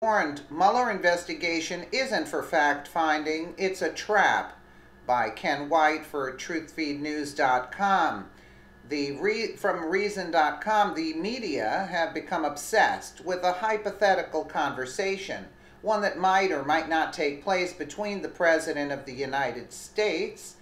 Warned, Mueller investigation isn't for fact-finding, it's a trap, by Ken White for truthfeednews.com. From Reason.com, the media have become obsessed with a hypothetical conversation, one that might or might not take place between the President of the United States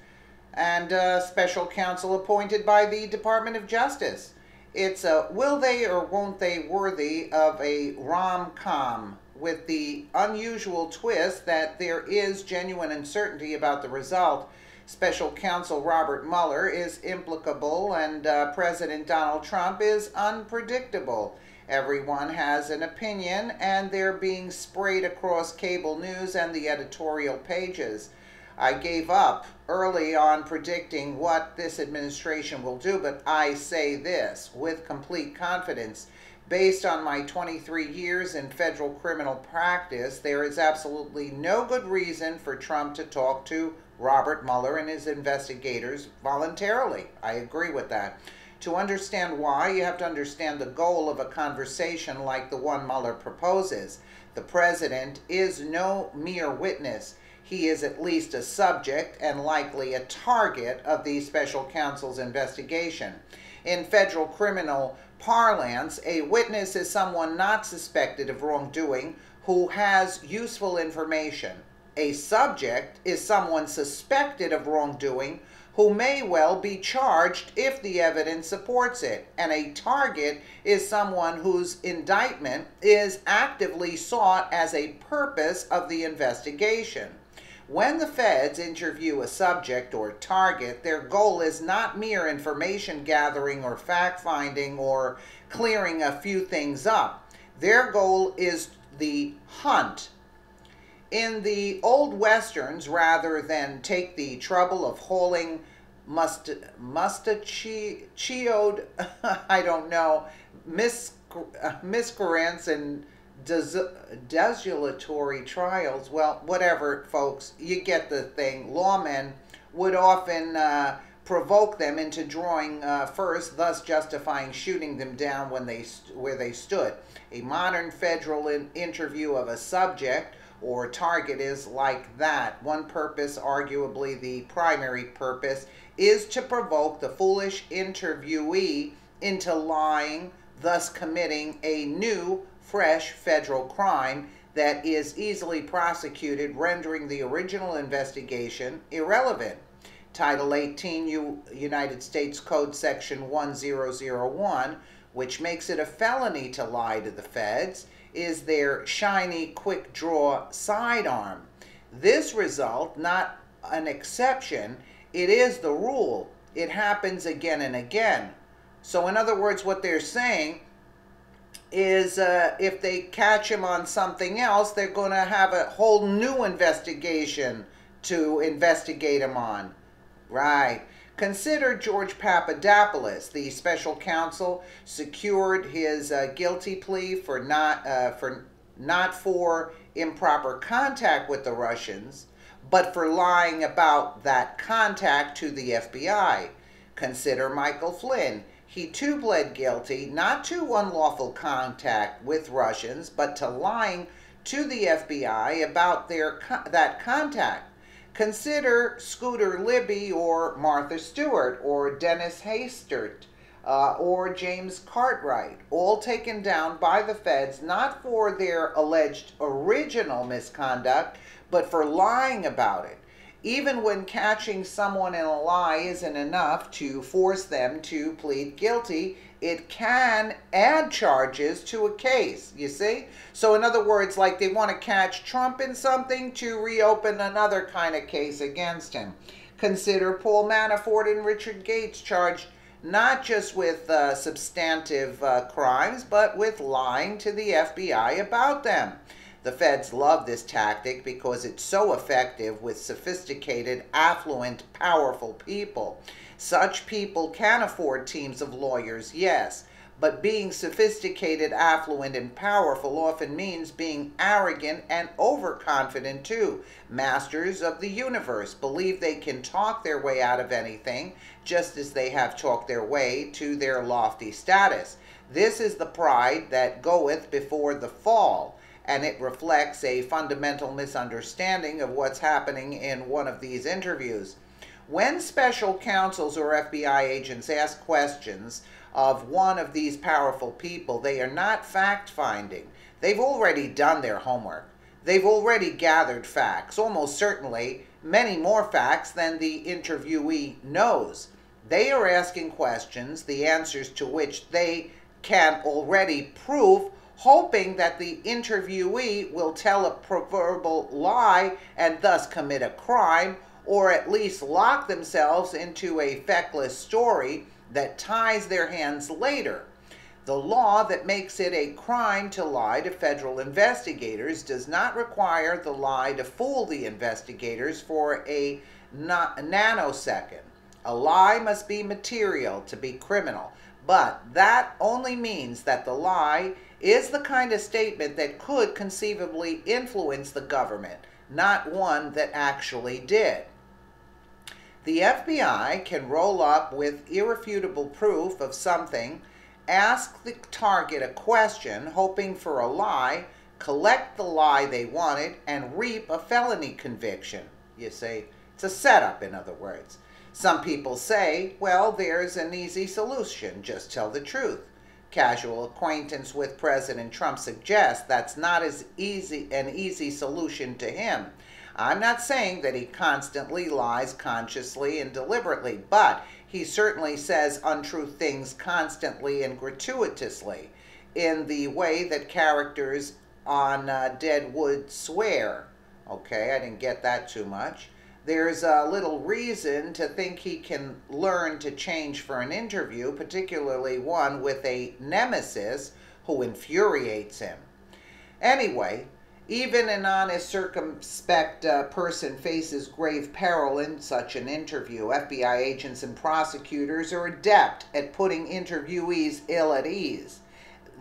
and a special counsel appointed by the Department of Justice. It's a will they or won't they worthy of a rom-com, with the unusual twist that there is genuine uncertainty about the result. Special counsel Robert Mueller is implicable and President Donald Trump is unpredictable. Everyone has an opinion and they're being sprayed across cable news and the editorial pages. I gave up early on predicting what this administration will do, but I say this with complete confidence. Based on my 23 years in federal criminal practice, there is absolutely no good reason for Trump to talk to Robert Mueller and his investigators voluntarily. I agree with that. To understand why, you have to understand the goal of a conversation like the one Mueller proposes. The president is no mere witness. He is at least a subject and likely a target of the special counsel's investigation. In federal criminal parlance, a witness is someone not suspected of wrongdoing who has useful information. A subject is someone suspected of wrongdoing who may well be charged if the evidence supports it. And a target is someone whose indictment is actively sought as a purpose of the investigation. When the feds interview a subject or target, their goal is not mere information gathering or fact-finding or clearing a few things up. Their goal is the hunt. In the old westerns, rather than take the trouble of hauling mustachioed, I don't know, miscreants and desultory trials, well, whatever, folks, you get the thing. Lawmen would often provoke them into drawing first, thus justifying shooting them down where they stood. A modern federal interview of a subject or target is like that. One purpose, arguably the primary purpose, is to provoke the foolish interviewee into lying, thus committing a new, fresh federal crime that is easily prosecuted, rendering the original investigation irrelevant. Title 18 United States Code Section 1001, which makes it a felony to lie to the feds, is their shiny, quick draw sidearm. This result, not an exception, it is the rule. It happens again and again. So in other words, what they're saying is if they catch him on something else, they're going to have a whole new investigation to investigate him on. Right. Consider George Papadopoulos. The special counsel secured his guilty plea for not for improper contact with the Russians, but for lying about that contact to the FBI. Consider Michael Flynn. He too pled guilty not to unlawful contact with Russians, but to lying to the FBI about that contact. Consider Scooter Libby or Martha Stewart or Dennis Hastert or James Cartwright, all taken down by the feds not for their alleged original misconduct, but for lying about it. Even when catching someone in a lie isn't enough to force them to plead guilty, it can add charges to a case, you see? So in other words, like they want to catch Trump in something to reopen another kind of case against him. Consider Paul Manafort and Richard Gates, charged not just with substantive crimes, but with lying to the FBI about them. The feds love this tactic because it's so effective with sophisticated, affluent, powerful people. Such people can afford teams of lawyers, yes, but being sophisticated, affluent, and powerful often means being arrogant and overconfident too. Masters of the universe believe they can talk their way out of anything, just as they have talked their way to their lofty status. This is the pride that goeth before the fall, and it reflects a fundamental misunderstanding of what's happening in one of these interviews. When special counsels or FBI agents ask questions of one of these powerful people, they are not fact-finding. They've already done their homework. They've already gathered facts, almost certainly many more facts than the interviewee knows. They are asking questions, the answers to which they can already prove, hoping that the interviewee will tell a proverbial lie and thus commit a crime, or at least lock themselves into a feckless story that ties their hands later. The law that makes it a crime to lie to federal investigators does not require the lie to fool the investigators for a nanosecond. A lie must be material to be criminal, but that only means that the lie is the kind of statement that could conceivably influence the government, not one that actually did. The FBI can roll up with irrefutable proof of something, ask the target a question hoping for a lie, collect the lie they wanted, and reap a felony conviction. You see, it's a setup, in other words. Some people say, well, there's an easy solution, just tell the truth. Casual acquaintance with President Trump suggests that's not an easy solution to him. I'm not saying that he constantly lies consciously and deliberately, but he certainly says untrue things constantly and gratuitously, in the way that characters on Deadwood swear. Okay, I didn't get that too much. There's little reason to think he can learn to change for an interview, particularly one with a nemesis who infuriates him. Anyway, even an honest, circumspect person faces grave peril in such an interview. FBI agents and prosecutors are adept at putting interviewees ill at ease.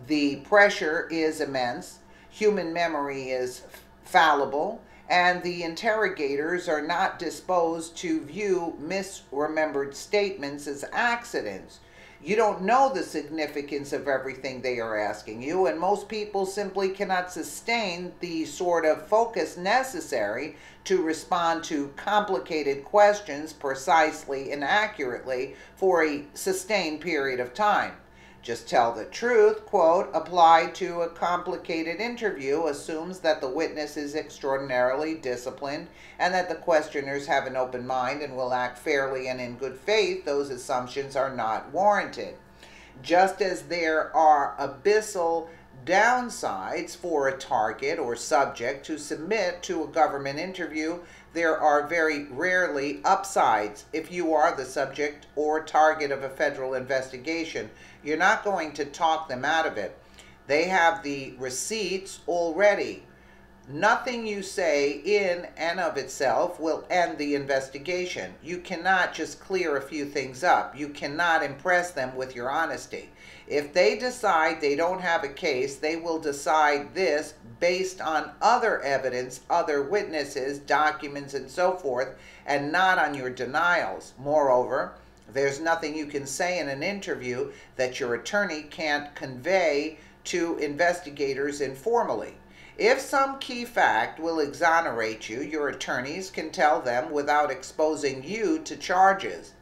The pressure is immense, human memory is fallible, and the interrogators are not disposed to view misremembered statements as accidents. You don't know the significance of everything they are asking you, and most people simply cannot sustain the sort of focus necessary to respond to complicated questions precisely and accurately for a sustained period of time. Just tell the truth, quote, applied to a complicated interview assumes that the witness is extraordinarily disciplined and that the questioners have an open mind and will act fairly and in good faith. Those assumptions are not warranted. Just as there are abyssal downsides for a target or subject to submit to a government interview, there are very rarely upsides. If you are the subject or target of a federal investigation, you're not going to talk them out of it. They have the receipts already. Nothing you say in and of itself will end the investigation. You cannot just clear a few things up. You cannot impress them with your honesty. If they decide they don't have a case, they will decide this based on other evidence, other witnesses, documents, and so forth, and not on your denials. Moreover, there's nothing you can say in an interview that your attorney can't convey to investigators informally. If some key fact will exonerate you, your attorneys can tell them without exposing you to charges.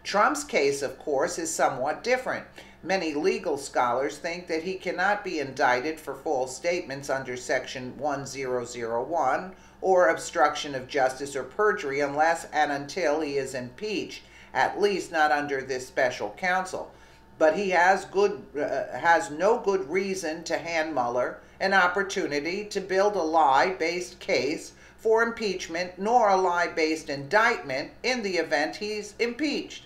Trump's case, of course, is somewhat different. Many legal scholars think that he cannot be indicted for false statements under Section 1001 or obstruction of justice or perjury unless and until he is impeached, at least not under this special counsel. But he has no good reason to hand Mueller an opportunity to build a lie-based case for impeachment, nor a lie-based indictment in the event he's impeached.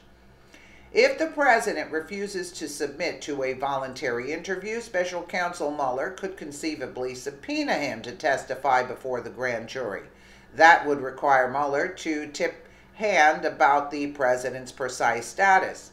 If the president refuses to submit to a voluntary interview, special counsel Mueller could conceivably subpoena him to testify before the grand jury. That would require Mueller to tip hand about the president's precise status.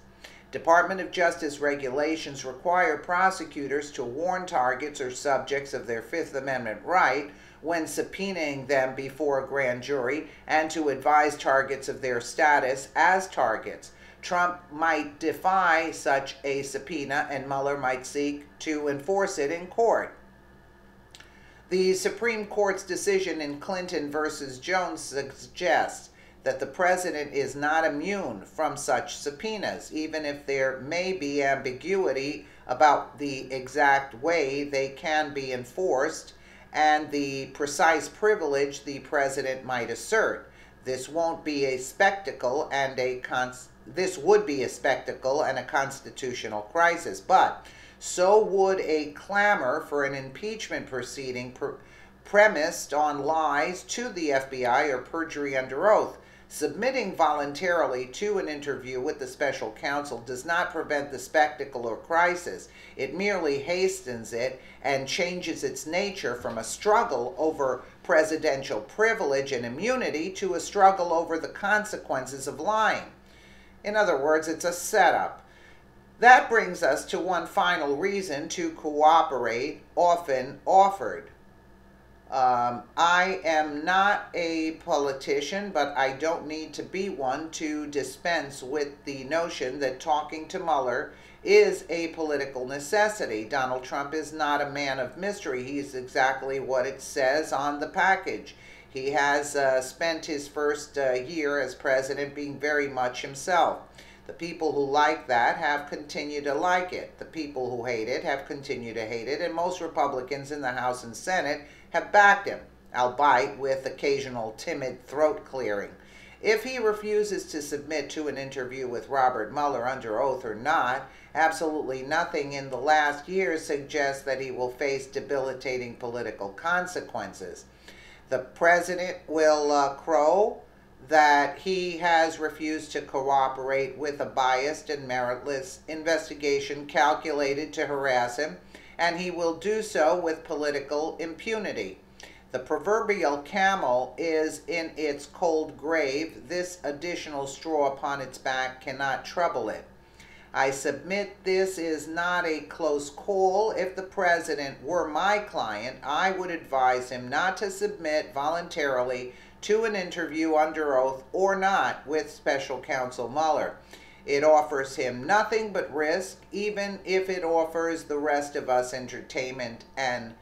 Department of Justice regulations require prosecutors to warn targets or subjects of their Fifth Amendment right when subpoenaing them before a grand jury and to advise targets of their status as targets. Trump might defy such a subpoena and Mueller might seek to enforce it in court. The Supreme Court's decision in Clinton versus Jones suggests that the president is not immune from such subpoenas, even if there may be ambiguity about the exact way they can be enforced and the precise privilege the president might assert. This won't be a spectacle and this would be a spectacle and a constitutional crisis, but so would a clamor for an impeachment proceeding premised on lies to the FBI or perjury under oath. Submitting voluntarily to an interview with the special counsel does not prevent the spectacle or crisis. It merely hastens it and changes its nature from a struggle over presidential privilege and immunity to a struggle over the consequences of lying. In other words, it's a setup. That brings us to one final reason to cooperate, often offered. I am not a politician, but I don't need to be one to dispense with the notion that talking to Mueller is a political necessity. Donald Trump is not a man of mystery. He's exactly what it says on the package. He has spent his first year as president being very much himself. The people who like that have continued to like it. The people who hate it have continued to hate it, and most Republicans in the House and Senate have backed him, albeit with occasional timid throat clearing. If he refuses to submit to an interview with Robert Mueller under oath or not, absolutely nothing in the last year suggests that he will face debilitating political consequences. The president will crow that he has refused to cooperate with a biased and meritless investigation calculated to harass him, and he will do so with political impunity. The proverbial camel is in its cold grave. This additional straw upon its back cannot trouble it. I submit this is not a close call. If the president were my client, I would advise him not to submit voluntarily to an interview under oath or not with special counsel Mueller. It offers him nothing but risk, even if it offers the rest of us entertainment and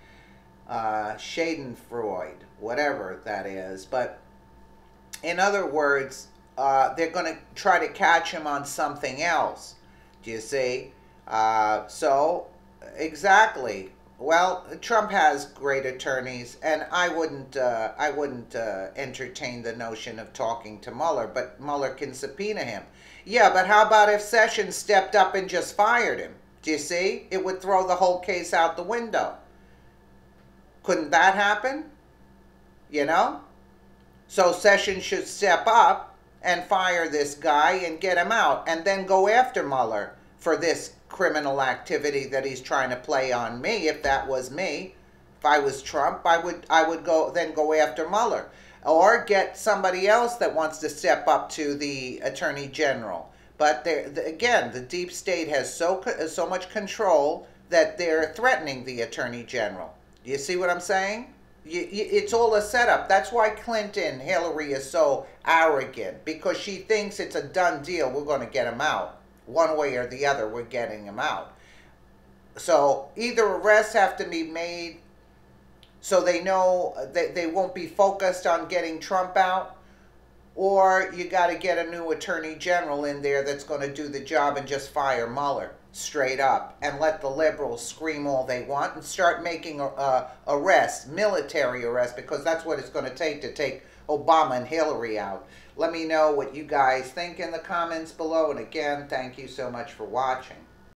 schadenfreude, whatever that is. But in other words, they're going to try to catch him on something else. Do you see? Exactly. Well, Trump has great attorneys, and I wouldn't entertain the notion of talking to Mueller, but Mueller can subpoena him. Yeah, but how about if Sessions stepped up and just fired him? Do you see? It would throw the whole case out the window. Couldn't that happen? You know? So Sessions should step up and fire this guy and get him out, and then go after Mueller for this criminal activity that he's trying to play on me. If that was me, if I was Trump, I would go after Mueller, or get somebody else that wants to step up to the Attorney General. But again, the deep state has so much control that they're threatening the Attorney General. Do you see what I'm saying? It's all a setup. That's why Hillary is so arrogant, because she thinks it's a done deal. We're going to get him out. One way or the other, we're getting him out. So either arrests have to be made so they know that they won't be focused on getting Trump out, or you got to get a new Attorney General in there that's going to do the job and just fire Mueller straight up and let the liberals scream all they want and start making arrests, military arrests, because that's what it's going to take Obama and Hillary out. Let me know what you guys think in the comments below, and again, thank you so much for watching.